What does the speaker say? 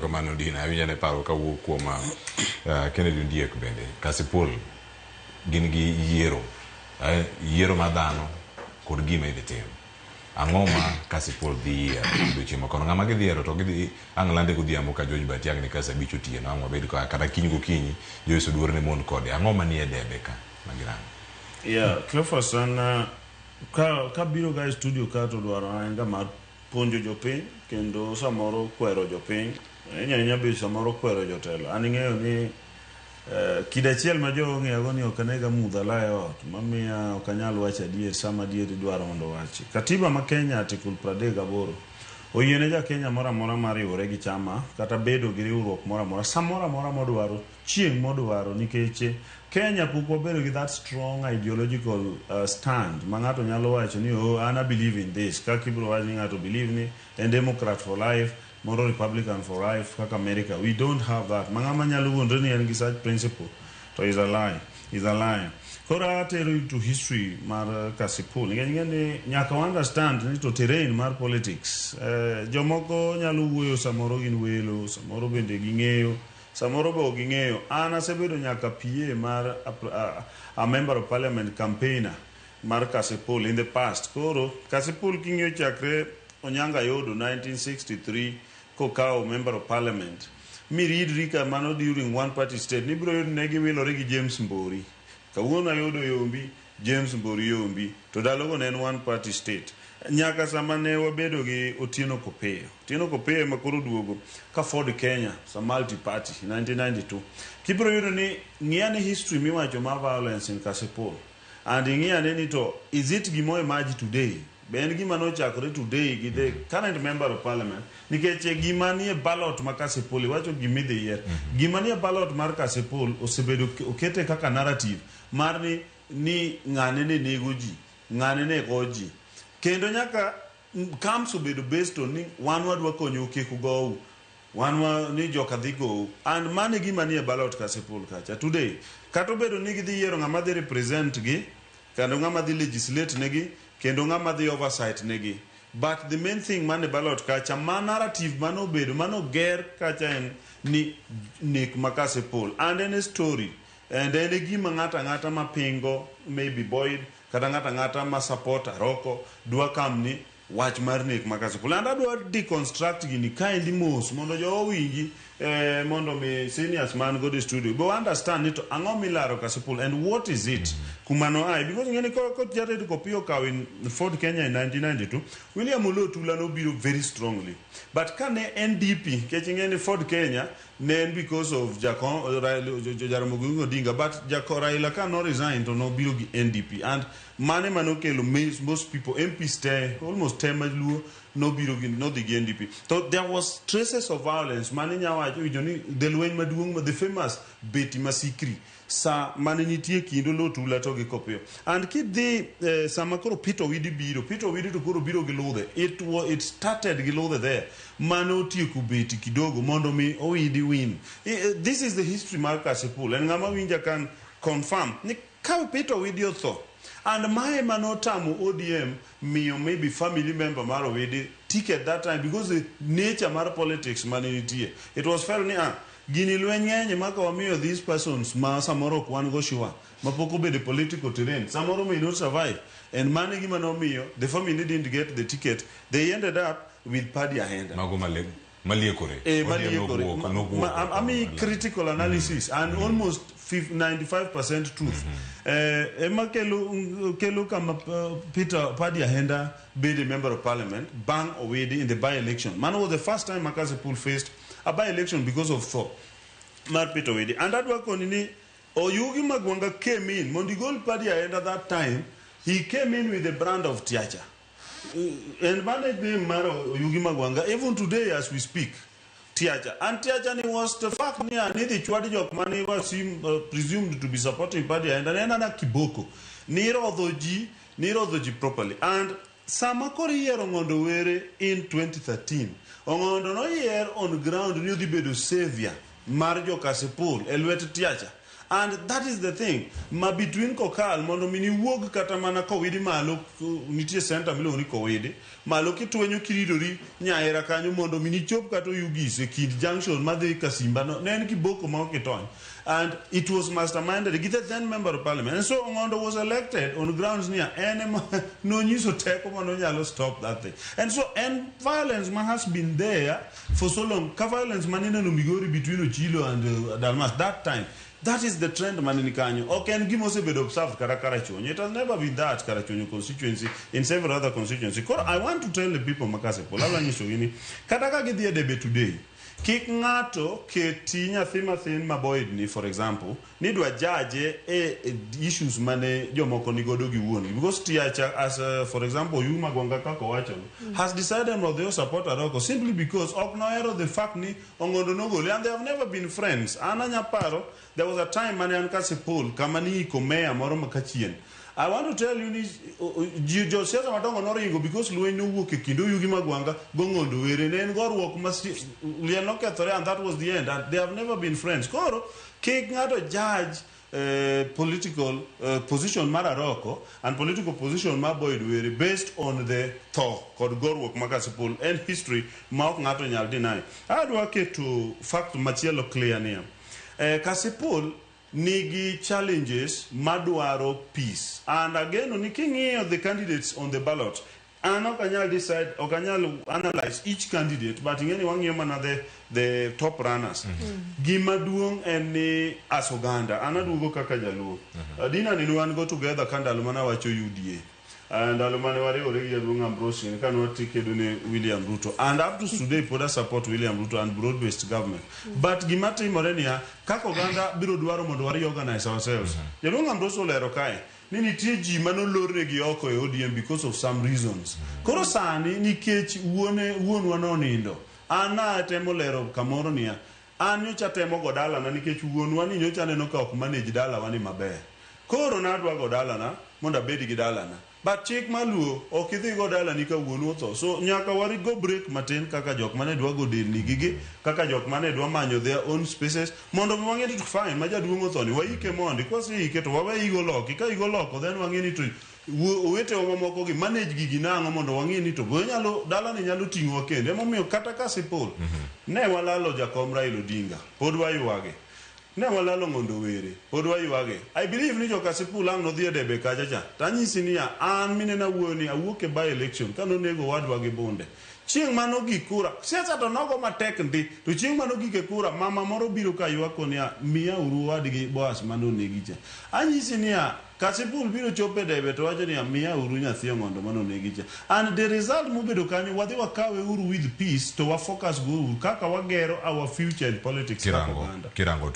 erokamano Dina. Awinjo ne paro kawuok kuom Kennedy Ondiek bende. Kasipul gin gi yiero ma dhano kod gima idhi tim. Ang'o ma Kasipul dhi odiochieng' moko ng'ama gidhi yiero to gidhi ang' lande godhiambo ka George Batiang ni kasa bicho otieno ang' wabed kata kiny gokinyi Joyce Oduor ne mon kode. Ang'o manie debe ka magirango? Cleophas an ka biro ga studio ka to dwaro anga mar ponjo jopiny kendo samoro kwero jopiny nya be samoro kwero jotelo. An ng'eyo ni kidachiel ma jo ng'eyo ni ok anega mudha lae ot mamiya ok anyal wacho adier sama adier dwaro mondo wachi. Katiba ma Kenya article 38 oyiene ja Kenya mora mora mar riwore gi chama kata bedo gi riwruok mora mora samora mora modwaro chieng' modwaro nikech Kenya pok wabedo gi that strong ideological stand ma ng'ato nyalo wacho ni I believe in this kaka ibro wacho ni ng'ato believe ni en Democrat for life moro Republican for life kaka America. We don't have that. Mangama nyalo wuondre ni en gi such principle to is a lie. Kora atero to history mar Kasipul ngeni nyaka understand ni to terrain mar politics jomoko nyalo wuoyo samoro gin welo samoro bende ging'eyo samoro be ging'eyo. An asebedo nyaka PA mar a member of parliament campaigner mar Kasipul in the past. Koro Kasipul king'eyo chakre Onyanga Yodo 1963 kokao member of parliament mi read rika mano during one party state nibro yudo negi wilore gi James Mbori kawuono Yodo yombi James Mbori yombi to dalogo ne en one party state nyaka sama ne wabedo gi Otieno Kopeyo makoro duogo ka Ford Kenya sa multi party 1992 kibro yudo ni ng'iyane history miwacho ma violence in Kasipul and ng'iyane ni to is it gimo emerge today ben gima no chakore today gi the current member of parliament nikech gima nie ballot ma Kasipul wacho gimi dhi yier gima nie ballot mar Kasipul osebedo okete kaka narrative mar ni ng'ane ne nego ji ng'ane ne goji kendo nyaka comes obedo based on ni wan wadwa konyo kik go wan ni joka dhi go and mane gima nie ballot Kasipul kacha today kata obedo ni gidhi yiero ng'ama dhi represent gi kendo ng'ama dhi legislate negi kendo ng'ama dhi oversight negi but the main thing mane ballot kacha ma narrative mano bedo mano ger kacha en ni nek ma Kasipul and en story and en gima ng'ata ma pingo maybe Boyd kata ng'ata ma support Aroko dwa kam ni wach mar nek ma Kasipul and adwa deconstruct gini kaendi mos mondo jo winji mondo me seniors man go to studio but understand it ang'o milaro Kasipul and what is it kumano ai because ngene ko jare ko pio kaw in Ford Kenya in 1992 William Olotula no biro very strongly but kane NDP kech ngene Ford Kenya nen because of Ramogi Odinga but Raila can no resign to no biro gi NDP and mane manokelo most people MP stay almost 10 majluo no biro gi no the NDP so there was traces of violence mane nyawacho wijoni delweny maduong the famous Beti Masikri sa mane nitie kindo Olotula to gi Kopeyo and kidhi sama koro Peter Widi to koro biro gi ludhe it started gi ludhe there mano tieko Beti kidogo mondo mi Owidi win. This is the history mar Kasipul and ng'ama winja kan confirm ni ka Peter Widi otho and my manotamu ODM miyo maybe family member mar Owidi ticket that time because the nature mar politics maninitie it was fair ni gini lweny ng'enye maka wamiyo these persons ma samoro kwan go sure mapoko bede political terrain samoro may not survive and mane gima nomiyo the family didn't get the ticket they ended up with Paddy Ahenda mago maliekore I mean critical analysis and almost 95% truth kelo kama Peter Paddy Ahenda be a member of parliament bang Owidi in the by-election man was the first time Kasipul faced a by-election because of Thor mar Peter Owidi and that work on ni Oyugi Magwanga came in Mondigol Paddy Ahenda that time he came in with the brand of Tiacha and managed name mar Oyugi Magwanga even today as we speak Tiacha and Tiacha ni was the fact ni the chwadi jok mani was presumed to be supporting Paddy Ahenda nena kiboko niro the properly and sama koriero Ong'ondo were in 2013 Ong'ondo no year on ground ni dhi bedo savior mar jo Kasipul elwet Tiacha And that is the thing. Ma between kokal, mondo mini wog kata mana kowidi malo, nitie center milo ni kowidi, malo kitwenyo kiridori, nyaera kanyo mondo mini chop kato yugis, e kid junction, madhi kasimba, no, nen kiboko mao kitony. And it was masterminded. He the then member of parliament. And so Ong'ondo was elected on grounds near no news to take no stop that thing. And so violence man has been there for so long. Violence man in Migori between Ochilo and Dalmas that time. That is the trend man in Kanyo. Okay, and Gimose be observed Karakarachonyo. It has never been that Karachonyo constituency in several other constituencies. I want to tell the people Makasipul, Kataka get the debe today. Kik ngato keti nyathi mathin maboyd ni, for example, ni dwa judge issues mane jomoko ni godo gi wuon, because Tiacha, as for example you Magwanga kako wacho has decided not to support Aroko simply because oknoero the fact ni Ong'ondo nogole, and they have never been friends. Ananya paro there was a time mane an Kasipul kamani komea moro makachien. I want to tell you this, Josiah Matongo Noringo, because Lueno Wukindo Yugi Magwanga, Ong'ondo, and God walk must and that was the end. And they have never been friends. Koro, Cake not a judge political position Mararoko and political position Maboyd based on the talk called Gorwok Makasipul and history, Mount Natonyal deny. I advocate to fact Machielo clear near. Kasipul nigi challenges madwaro peace, and again niking'iyo the candidates on the ballot an okanyal decide, okanyal analyze each candidate, but ingeni wang'iyo mana the top runners. Gima duong en ni as Oganda an aduogo kaka jaluo dina ni wan go together kandalo mana wacho UDA and alumane wariwore gi Jaduong' Ambrose ni kanwa tikedo ne William Ruto, and up to today poda support William Ruto and broad-based government. But gima timore niya kaka Oganda biro dwaro mondo wari organize ourselves. Jaduong' Ambrose olero kae ni nitie ji manolorne gi oko e ODM because of some reasons. Koro sani nikech wuonwa nonindo, an atemo lero kamoro niya an nyocha temo go dalana nikech wuonwa ni nyocha neno ka ok manage dalawa ni maber. Koro nadwa go dalana mondo abed gi dalana. But chik maluo ok idhi go dalani ka wuonu otho. So nyaka wari go break matin kaka jok mane dwa go delni gigi, kaka jok mane dwa manyo their own spaces mondo wang'e to fine ma jaduong' otho ni waike mondi, kwasike to wawe igo loki, ka igo loko then wang'e ni to owete mamoko gi manage gigi nang'o mondo wang'e ni to nyalo dalani nyalo ting'o kende. Emomiyo kata Kasipul ne walalo jakom Raila Odinga pod waywage, ne walalo Ong'ondo were pod waywage. I believe ni jo Kasipul ang no dhi debe kachacha tanyisi niya an minena wuoni awuok e by election kanonego wadwa gi bunde. Chieng' mano gik kura siasa to nogo matek ndi, to chieng' mano gike kura mama moro biro ka ywako niya miya uru wadgi Boas mano negicha. Anyisi niya Kasipul biro chope debe to wacho niya miya uru nyathi Ong'ondo mano negicha. And the result mubedo kanyo wadhi wakawe uru with peace to wafocus go uru kaka wagero our future in politics. Kirango